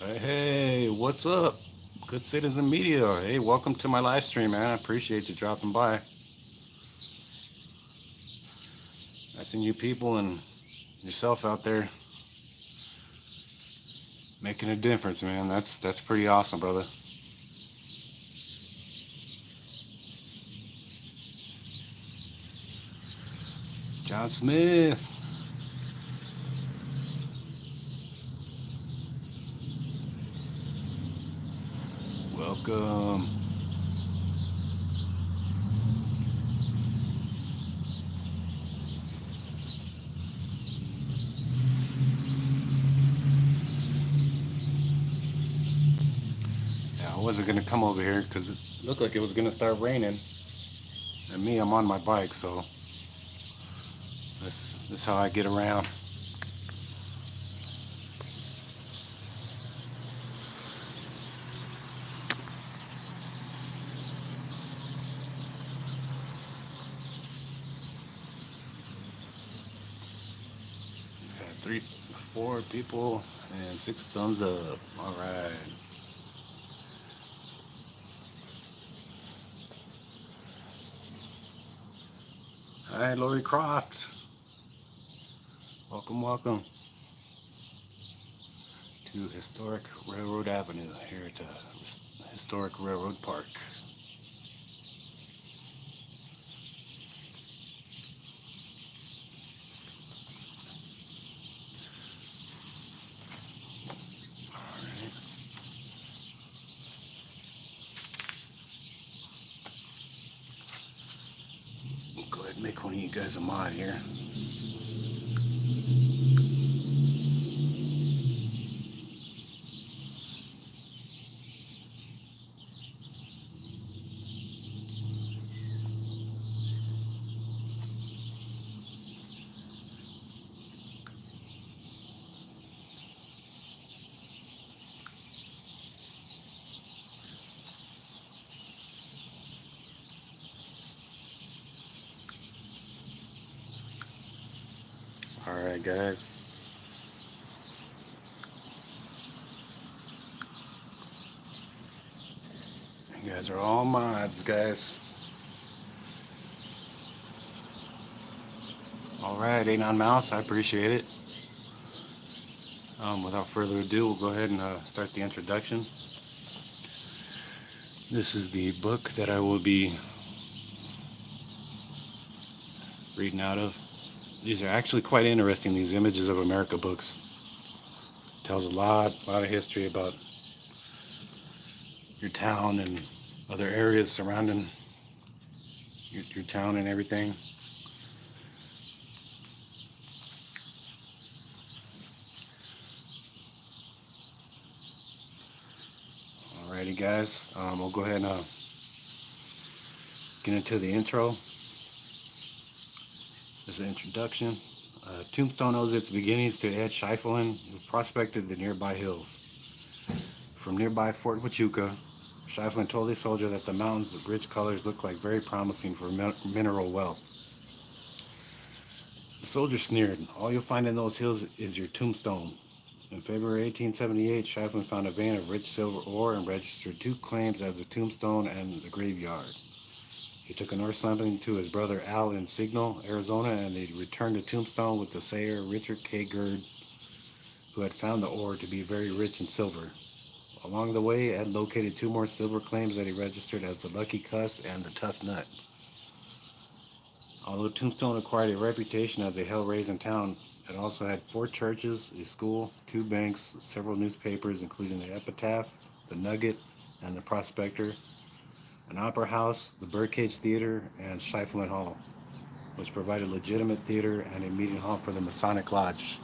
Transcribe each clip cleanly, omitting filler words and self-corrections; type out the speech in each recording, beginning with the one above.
Hey, what's up? Good citizen media. Hey, welcome to my live stream, man. I appreciate you dropping by. I seen you people and yourself out there making a difference, man. That's pretty awesome, brother. John Smith, welcome. Yeah, I wasn't gonna come over here because it looked like it was gonna start raining, and me, I'm on my bike, so that's how I get around. Yeah, three, four people and six thumbs up. All right. Hi, Lori Croft. Welcome, welcome to Historic Railroad Avenue here at Historic Railroad Park. All right. Go ahead and make one of you guys a mod here. All right, guys. You guys are all mods, guys. All right, Anon Mouse, I appreciate it. Without further ado, we'll go ahead and start the introduction. This is the book that I will be reading out of. These are actually quite interesting. These Images of America books tells a lot of history about your town and other areas surrounding your town and everything. Alrighty, guys. We'll go ahead and get into the intro. This is the introduction. Tombstone owes its beginnings to Ed Schiefelin, who prospected the nearby hills. From nearby Fort Wajuka, Schiefelin told a soldier that the mountains of rich colors looked like very promising for mineral wealth. The soldier sneered, "All you'll find in those hills is your tombstone." In February 1878, Schiefelin found a vein of rich silver ore and registered two claims as the tombstone and the graveyard. He took a north sampling to his brother Al in Signal, Arizona, and they returned to Tombstone with the sayer Richard K. Gerd, who had found the ore to be very rich in silver. Along the way, Ed located two more silver claims that he registered as the Lucky Cuss and the Tough Nut. Although Tombstone acquired a reputation as a hell-raising town, it also had four churches, a school, two banks, several newspapers, including the Epitaph, the Nugget, and the Prospector, an opera house, the Birdcage Theater, and Schiefelin Hall, which provided legitimate theater and a meeting hall for the Masonic Lodge.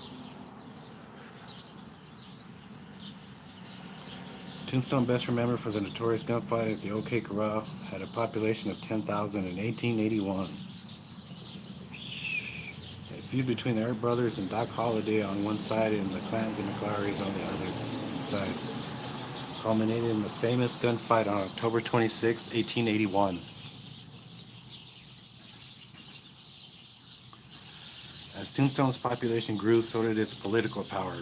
Tombstone, best remembered for the notorious gunfight at the OK Corral, had a population of 10,000 in 1881. A feud between the Earp brothers and Doc Holliday on one side and the Clans and McLaurys on the other side culminated in the famous gunfight on October 26, 1881. As Tombstone's population grew, so did its political power.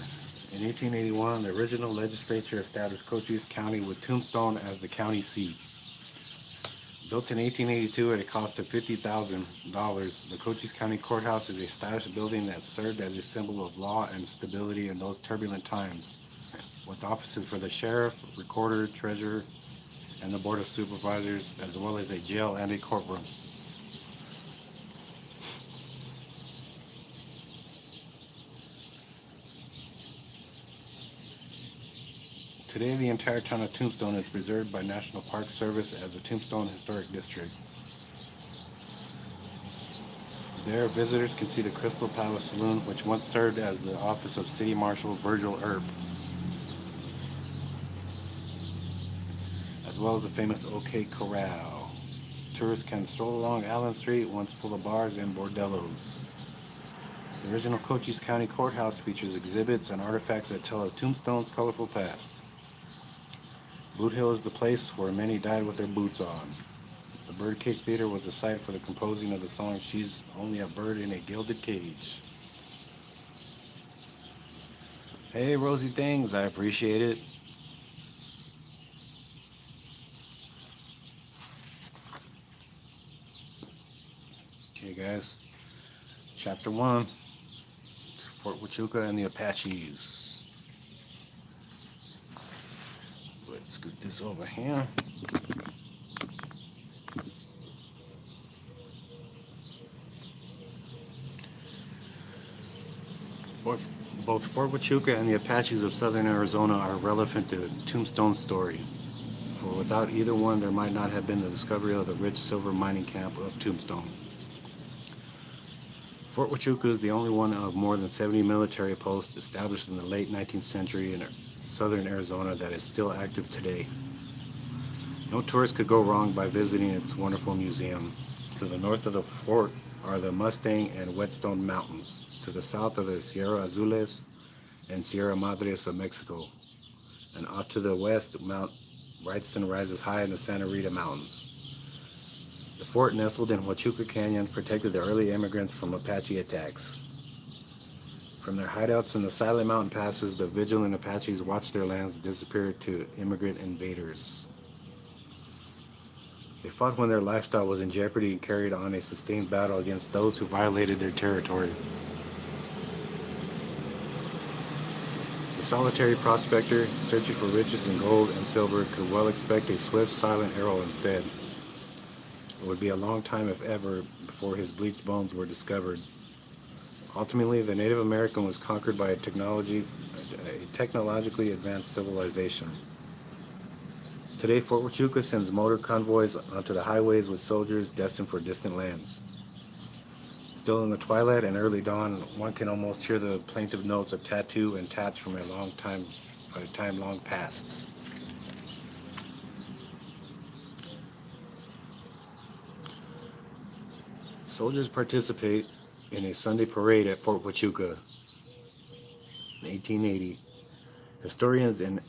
In 1881, the original legislature established Cochise County with Tombstone as the county seat. Built in 1882 at a cost of $50,000, the Cochise County Courthouse is a stylish building that served as a symbol of law and stability in those turbulent times, with offices for the sheriff, recorder, treasurer, and the board of supervisors, as well as a jail and a courtroom. Today, the entire town of Tombstone is preserved by National Park Service as a Tombstone Historic District. There, visitors can see the Crystal Palace Saloon, which once served as the office of City Marshal Virgil Earp, as well as the famous OK Corral. Tourists can stroll along Allen Street, once full of bars and bordellos. The original Cochise County Courthouse features exhibits and artifacts that tell of Tombstone's colorful past. Boot Hill is the place where many died with their boots on. The Birdcage Theater was the site for the composing of the song She's Only a Bird in a Gilded Cage. Hey, Rosie Things, I appreciate it. Okay, guys. Chapter 1. Fort Wajuka and the Apaches. Let's scoot this over here. Both Fort Huachuca and the Apaches of southern Arizona are relevant to Tombstone's story, for without either one there might not have been the discovery of the rich silver mining camp of Tombstone. Fort Huachuca is the only one of more than 70 military posts established in the late 19th century in southern Arizona that is still active today. No tourist could go wrong by visiting its wonderful museum. To the north of the fort are the Mustang and Whetstone Mountains. To the south are the Sierra Azules and Sierra Madres of Mexico. And off to the west, Mount Wrightston rises high in the Santa Rita Mountains. The fort, nestled in Huachuca Canyon, protected the early immigrants from Apache attacks. From their hideouts in the silent mountain passes, the vigilant Apaches watched their lands disappear to immigrant invaders. They fought when their lifestyle was in jeopardy and carried on a sustained battle against those who violated their territory. The solitary prospector, searching for riches in gold and silver, could well expect a swift, silent arrow instead. It would be a long time, if ever, before his bleached bones were discovered. Ultimately, the Native American was conquered by a technologically advanced civilization. Today, Fort Huachuca sends motor convoys onto the highways with soldiers destined for distant lands. Still in the twilight and early dawn, one can almost hear the plaintive notes of tattoo and tats from a time long past. Soldiers participate in a Sunday parade at Fort Huachuca in 1880. Historians and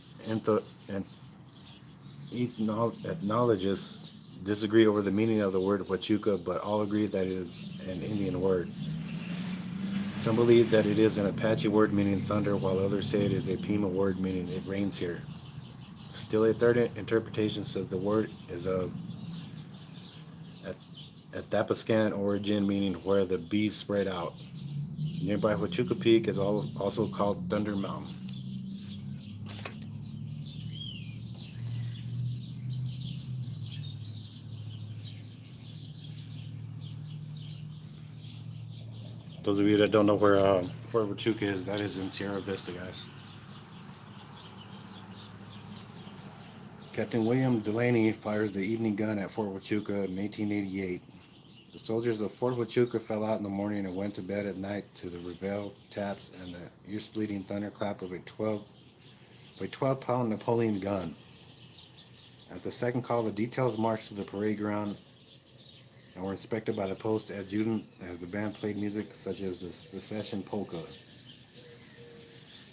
ethnologists disagree over the meaning of the word Huachuca, but all agree that it is an Indian word. Some believe that it is an Apache word meaning thunder, while others say it is a Pima word meaning it rains here. Still, a third interpretation says the word is of Athapascan origin, meaning where the bees spread out. Nearby Huachuca Peak is also called Thunder Mountain. Those of you that don't know where Fort Huachuca is, that is in Sierra Vista, guys. Captain William Delaney fires the evening gun at Fort Huachuca in 1888. The soldiers of Fort Huachuca fell out in the morning and went to bed at night to the reveille taps and the ear-splitting thunderclap of a 12-pound Napoleon gun. At the second call, the details marched to the parade ground and were inspected by the post adjutant as the band played music such as the Secession Polka.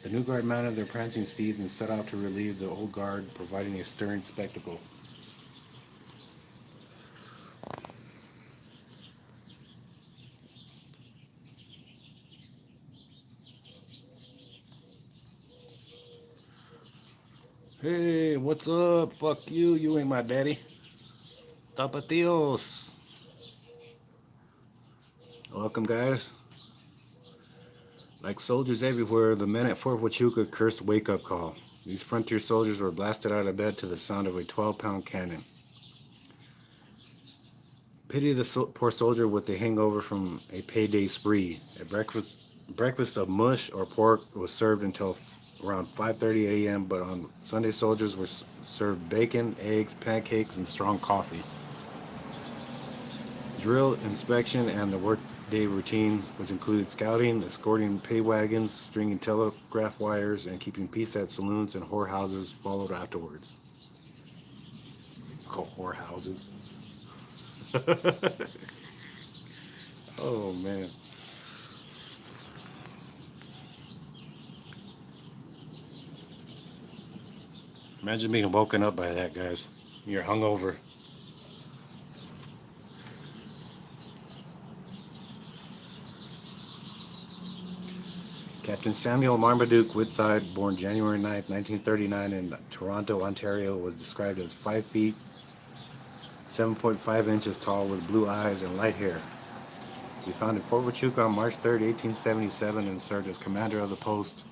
The new guard mounted their prancing steeds and set out to relieve the old guard, providing a stirring spectacle. Hey, what's up? Fuck you. You ain't my daddy. Tapatios. Welcome, guys. Like soldiers everywhere, the men at Fort Wajuka cursed wake-up call. These frontier soldiers were blasted out of bed to the sound of a 12-pound cannon. Pity the poor soldier with a hangover from a payday spree. A breakfast of mush or pork was served until around 5:30 a.m., but on Sunday soldiers were served bacon, eggs, pancakes, and strong coffee. Drill, inspection, and the workday routine, which included scouting, escorting pay wagons, stringing telegraph wires, and keeping peace at saloons and whorehouses, followed afterwards. Oh, whorehouses. Oh, man. Imagine being woken up by that, guys. You're hungover. Captain Samuel Marmaduke Woodside, born January 9, 1939 in Toronto, Ontario, was described as 5 feet, 7.5 inches tall with blue eyes and light hair. He founded Fort Wajuka on March 3, 1877 and served as commander of the post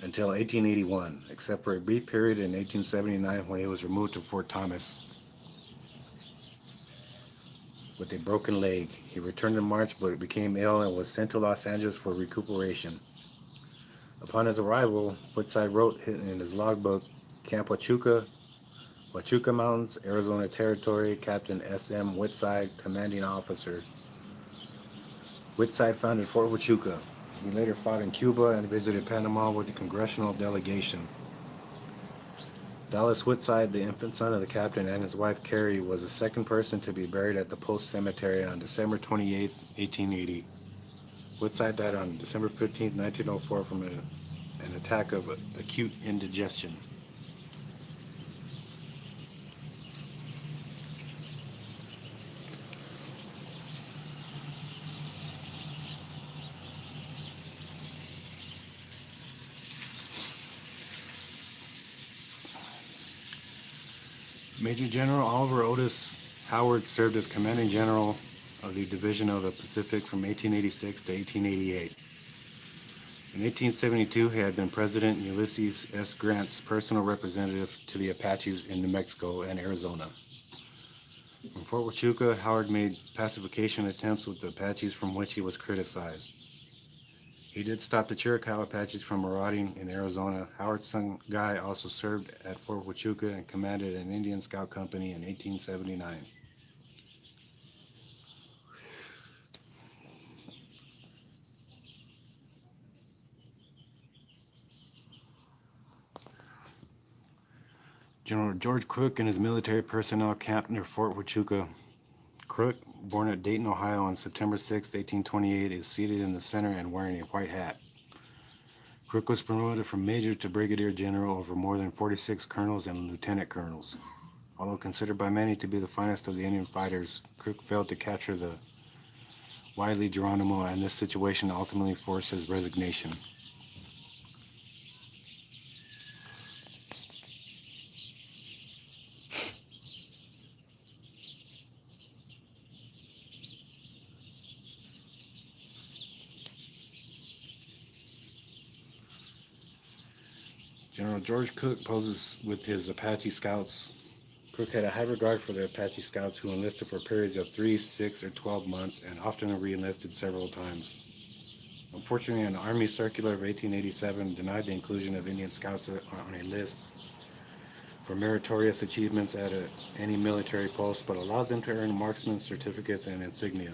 until 1881, except for a brief period in 1879 when he was removed to Fort Thomas with a broken leg. He returned in March but became ill and was sent to Los Angeles for recuperation. Upon his arrival, Woodside wrote in his logbook, Camp Huachuca, Huachuca Mountains, Arizona Territory, Captain S.M. Woodside, commanding officer. Woodside founded Fort Huachuca. He later fought in Cuba and visited Panama with a congressional delegation. Dallas Woodside, the infant son of the captain, and his wife Carrie, was the second person to be buried at the Post Cemetery on December 28, 1880. Woodside died on December 15, 1904 from an attack of acute indigestion. Major General Oliver Otis Howard served as commanding general of the Division of the Pacific from 1886 to 1888. In 1872, he had been President Ulysses S. Grant's personal representative to the Apaches in New Mexico and Arizona. From Fort Huachuca, Howard made pacification attempts with the Apaches, from which he was criticized. He did stop the Chiricahua Apaches from marauding in Arizona. Howard's son Guy also served at Fort Huachuca and commanded an Indian Scout Company in 1879. General George Crook and his military personnel camped near Fort Huachuca. Crook, born at Dayton, Ohio on September 6, 1828, is seated in the center and wearing a white hat. Crook was promoted from major to brigadier general over more than 46 colonels and lieutenant colonels. Although considered by many to be the finest of the Indian fighters, Crook failed to capture the wily Geronimo, and this situation ultimately forced his resignation. General George Crook poses with his Apache scouts. Crook had a high regard for the Apache scouts, who enlisted for periods of 3, 6, or 12 months and often re-enlisted several times. Unfortunately, an Army circular of 1887 denied the inclusion of Indian scouts on a list for meritorious achievements at any military post, but allowed them to earn marksman certificates and insignia.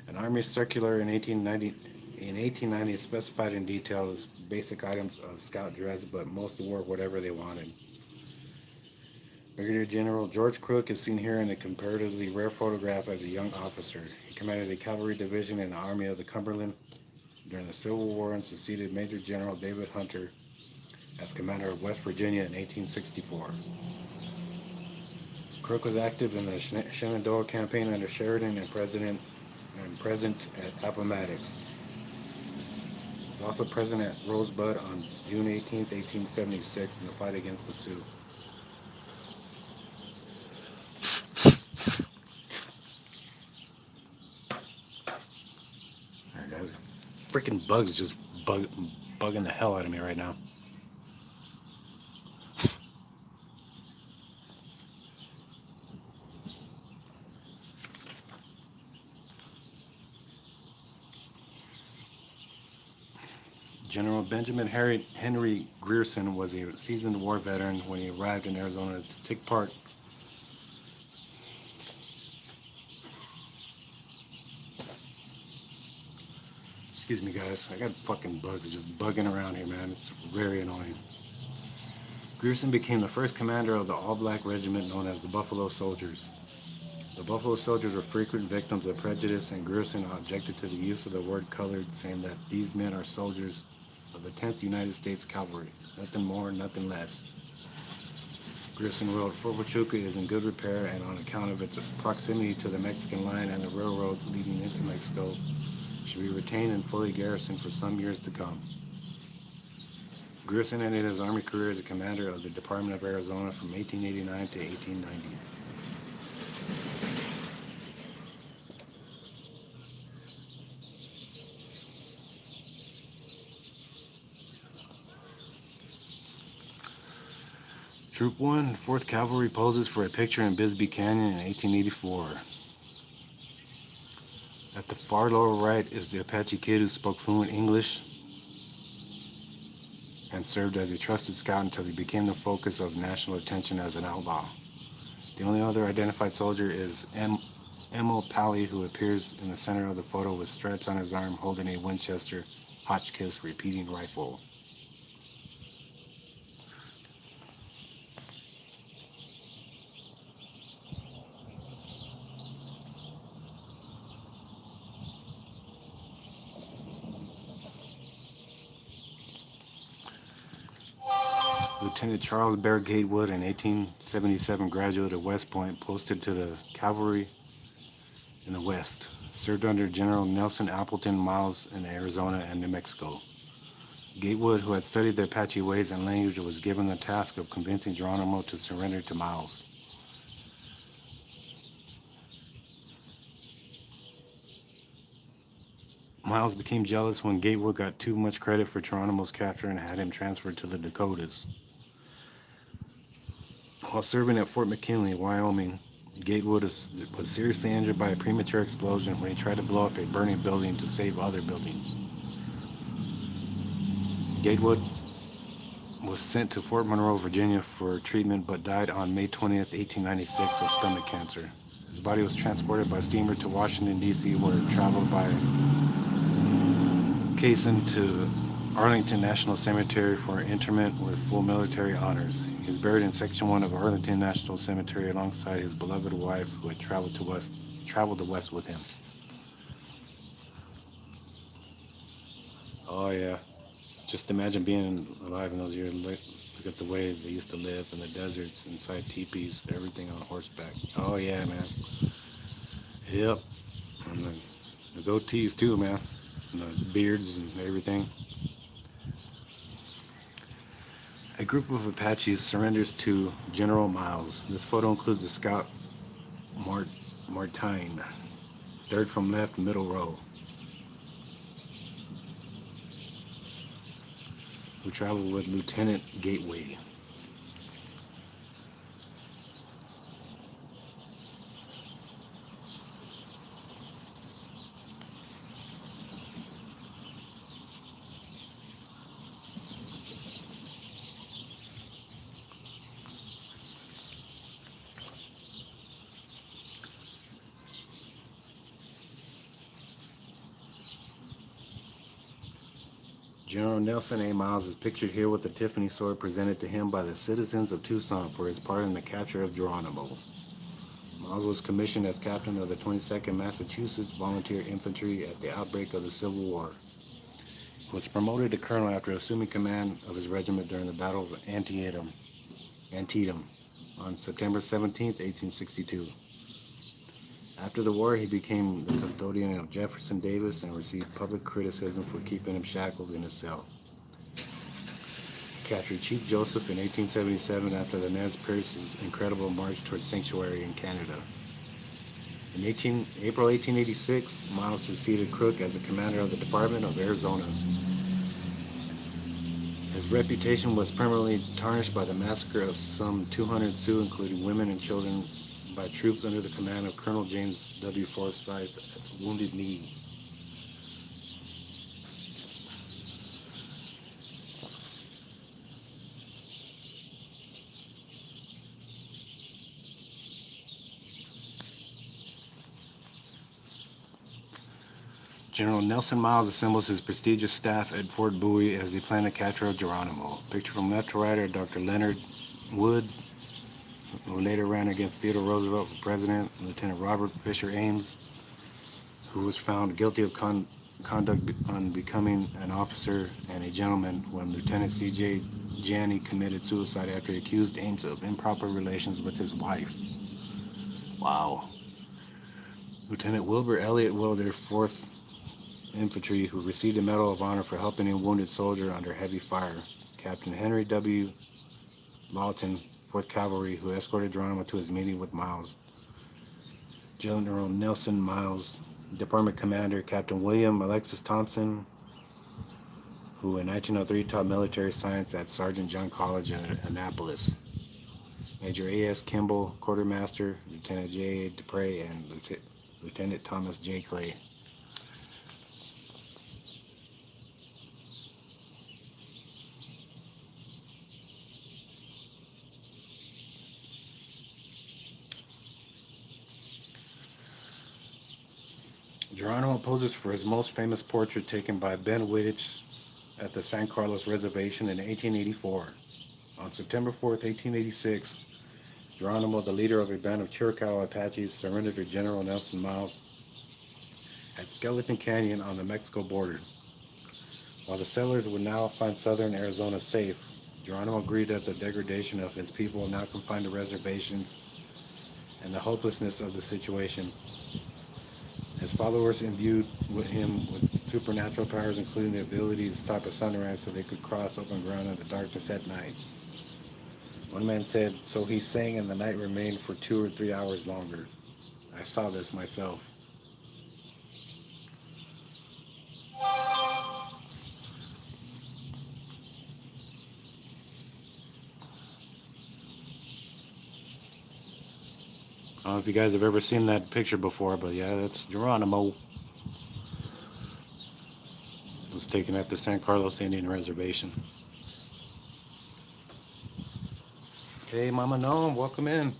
An Army circular in 1890 specified in detail the basic items of scout dress, but most wore whatever they wanted. Brigadier General George Crook is seen here in a comparatively rare photograph as a young officer. He commanded a cavalry division in the Army of the Cumberland during the Civil War and succeeded Major General David Hunter as commander of West Virginia in 1864. Crook was active in the Shenandoah campaign under Sheridan and present at Appomattox. was also present at Rosebud on June 18th, 1876 in the fight against the Sioux. Alright, guys. Freaking bugs just bugging the hell out of me right now. General Benjamin Henry Grierson was a seasoned war veteran when he arrived in Arizona to take part. Excuse me, guys. I got fucking bugs just bugging around here, man. It's very annoying. Grierson became the first commander of the all-black regiment known as the Buffalo Soldiers. The Buffalo Soldiers were frequent victims of prejudice, and Grierson objected to the use of the word colored, saying that these men are soldiers of the 10th United States Cavalry, nothing more, nothing less. Grierson wrote, Fort Wajuka is in good repair, and on account of its proximity to the Mexican line and the railroad leading into Mexico, should be retained and fully garrisoned for some years to come. Grierson ended his Army career as a commander of the Department of Arizona from 1889 to 1890. Troop 1, 4th Cavalry poses for a picture in Bisbee Canyon in 1884. At the far lower right is the Apache kid who spoke fluent English and served as a trusted scout until he became the focus of national attention as an outlaw. The only other identified soldier is Emil Pally, who appears in the center of the photo with stripes on his arm holding a Winchester Hotchkiss repeating rifle. Lieutenant Charles Barricade Wood, an 1877 graduate of West Point, posted to the cavalry in the West, served under General Nelson Appleton Miles in Arizona and New Mexico. Gatewood, who had studied the Apache ways and language, was given the task of convincing Geronimo to surrender to Miles. Miles became jealous when Gatewood got too much credit for Geronimo's capture and had him transferred to the Dakotas. While serving at Fort McKinley, Wyoming, Gatewood was seriously injured by a premature explosion when he tried to blow up a burning building to save other buildings. Gatewood was sent to Fort Monroe, Virginia for treatment, but died on May 20th, 1896 of stomach cancer. His body was transported by steamer to Washington, D.C., where it traveled by Caisson to Arlington National Cemetery for interment with full military honors. He is buried in Section 1 of Arlington National Cemetery alongside his beloved wife, who had traveled the West with him. Oh yeah, just imagine being alive in those years. Look at the way they used to live in the deserts, inside teepees, everything on horseback. Oh yeah, man. Yep. And the goatees too, man. And the beards and everything. A group of Apaches surrenders to General Miles. This photo includes the scout Martine, third from left, middle row, who traveled with Lieutenant Gateway. General Nelson A. Miles is pictured here with the Tiffany sword presented to him by the citizens of Tucson for his part in the capture of Geronimo. Miles was commissioned as captain of the 22nd Massachusetts Volunteer Infantry at the outbreak of the Civil War. He was promoted to colonel after assuming command of his regiment during the Battle of Antietam on September 17, 1862. After the war, he became the custodian of Jefferson Davis and received public criticism for keeping him shackled in his cell. He captured Chief Joseph in 1877 after the Nez Perce's incredible march towards sanctuary in Canada. In April 1886, Miles succeeded Crook as the commander of the Department of Arizona. His reputation was permanently tarnished by the massacre of some 200 Sioux, including women and children, by troops under the command of Colonel James W. Forsyth at Wounded Knee. General Nelson Miles assembles his prestigious staff at Fort Bowie as he planned the capture of Geronimo. Picture from left to right are Dr. Leonard Wood, who later ran against Theodore Roosevelt for president, Lieutenant Robert Fisher Ames, who was found guilty of conduct on becoming an officer and a gentleman when Lieutenant C.J. Janney committed suicide after he accused Ames of improper relations with his wife. Wow. Lieutenant Wilbur Elliott Wilder, 4th Infantry, who received the Medal of Honor for helping a wounded soldier under heavy fire. Captain Henry W. Lawton, 4th Cavalry, who escorted Geronimo to his meeting with Miles. General Nelson Miles, Department Commander Captain William Alexis Thompson, who in 1903 taught military science at Sergeant John College in Annapolis. Major A.S. Kimball, Quartermaster, Lieutenant J.A. Dupre, and Lieutenant Thomas J. Clay. Geronimo poses for his most famous portrait taken by Ben Wittich at the San Carlos Reservation in 1884. On September 4th, 1886, Geronimo, the leader of a band of Chiricahua Apaches, surrendered to General Nelson Miles at Skeleton Canyon on the Mexico border. While the settlers would now find southern Arizona safe, Geronimo agreed that the degradation of his people now confined to reservations and the hopelessness of the situation. His followers imbued him with supernatural powers, including the ability to stop a sunrise so they could cross open ground in the darkness at night. One man said, "So he sang and the night remained for 2 or 3 hours longer." I saw this myself. I don't know if you guys have ever seen that picture before, but yeah, that's Geronimo. It was taken at the San Carlos Indian Reservation. Okay, Mama Noam, welcome in.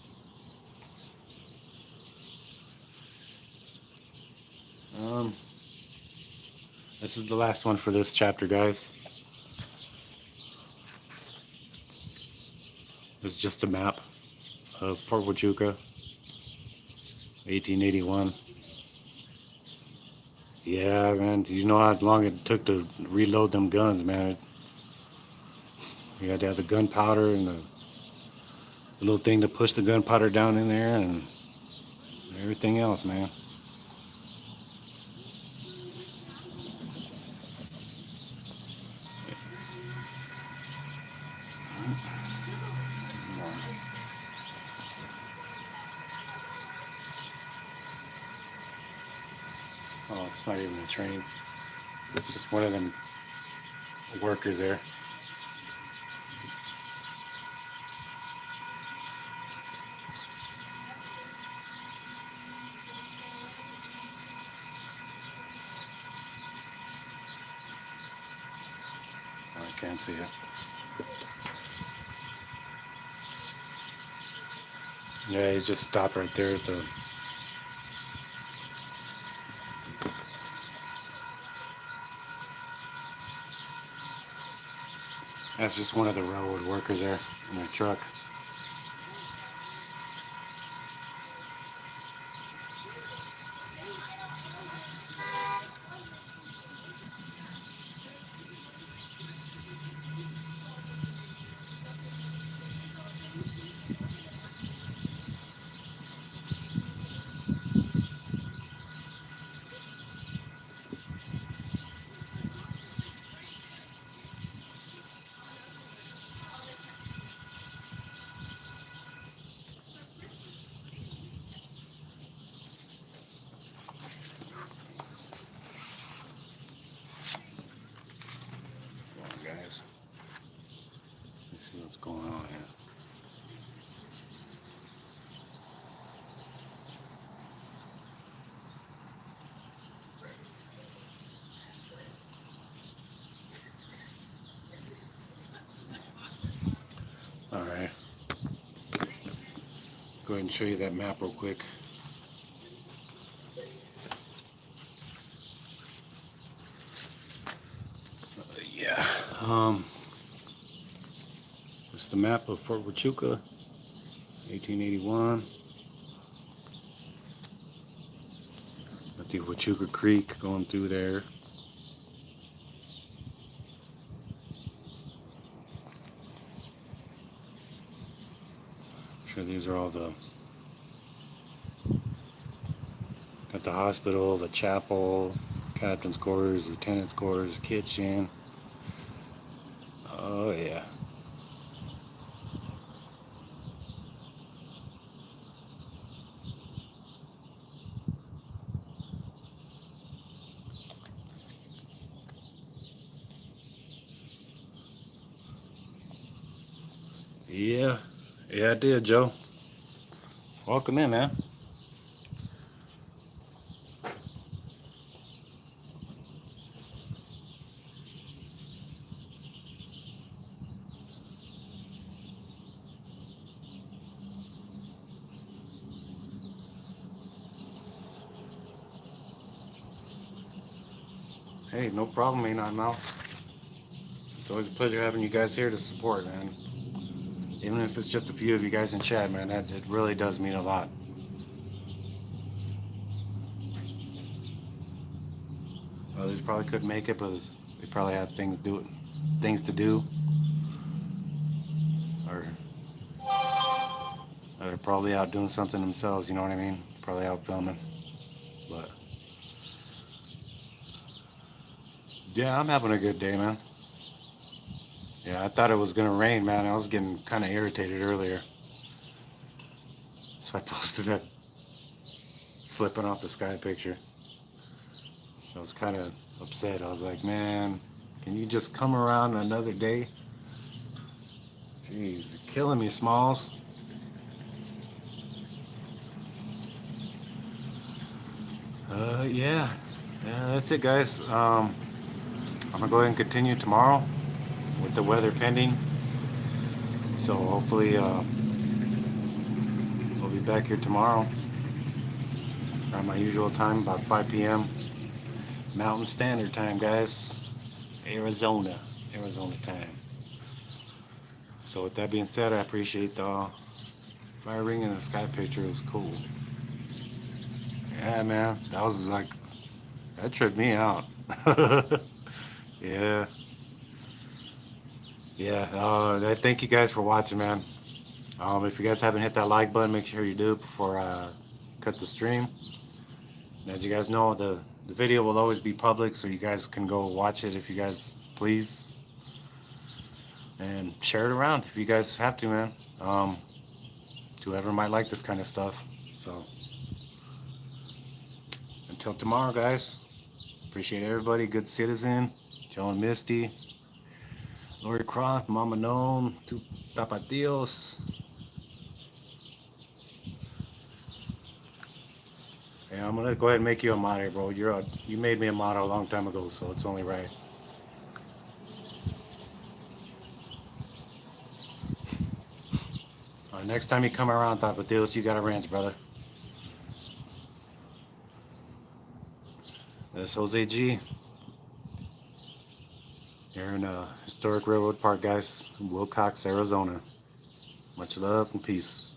Um, this is the last one for this chapter, guys. It's just a map of Fort Wajuka, 1881. Yeah, man, you know how long it took to reload them guns, man. You had to have the gunpowder and the little thing to push the gunpowder down in there and everything else, man. Oh, it's not even a train. It's just one of them workers there. I can't see it. Yeah, he just stopped right there at the... That's just one of the railroad workers there in their truck. what's going on here. Alright. Go ahead and show you that map real quick. Yeah. It's the map of Fort Wajuka, 1881. Got the Huachuca Creek going through there. Sure, these are all the. Got the hospital, the chapel, captain's quarters, lieutenant's quarters, kitchen. Oh yeah. Yeah. Yeah, I did, Joe. Welcome in, man. Hey, no problem, ain't nothing else. It's always a pleasure having you guys here to support, man. Even if it's just a few of you guys in chat, man, that it really does mean a lot. Others probably couldn't make it, but they probably had things to do, or they're probably out doing something themselves. You know what I mean? Probably out filming. But yeah, I'm having a good day, man. Yeah, I thought it was gonna rain, man. I was getting kind of irritated earlier, so I posted that flipping off the sky picture. I was kind of upset. I was like, man, can you just come around another day? Jeez, you're killing me, Smalls. Yeah. Yeah, that's it, guys. I'm gonna go ahead and continue tomorrow with the weather pending. So hopefully, we'll be back here tomorrow at my usual time, about 5 p.m. Mountain Standard Time, guys. Arizona time. So with that being said, I appreciate the fire ring and the sky picture. It was cool. Yeah, man, that was like that tripped me out. Yeah, yeah. Thank you guys for watching, man. If you guys haven't hit that like button, make sure you do before I cut the stream. And as you guys know, the video will always be public, so you guys can go watch it if you guys please, and share it around if you guys have to, man. To whoever might like this kind of stuff. So until tomorrow, guys. Appreciate everybody. Good Citizen, Joe and Misty, Lori Croft, Mama Gnome, Two Tapatios. Yeah, I'm gonna go ahead and make you a moderator, bro. You made me a moderator a long time ago, so it's only right. Next time you come around, Tapatios, you got a ranch, brother. That's Jose G. Here in Historic Railroad Park, guys, in Wilcox, Arizona. Much love and peace.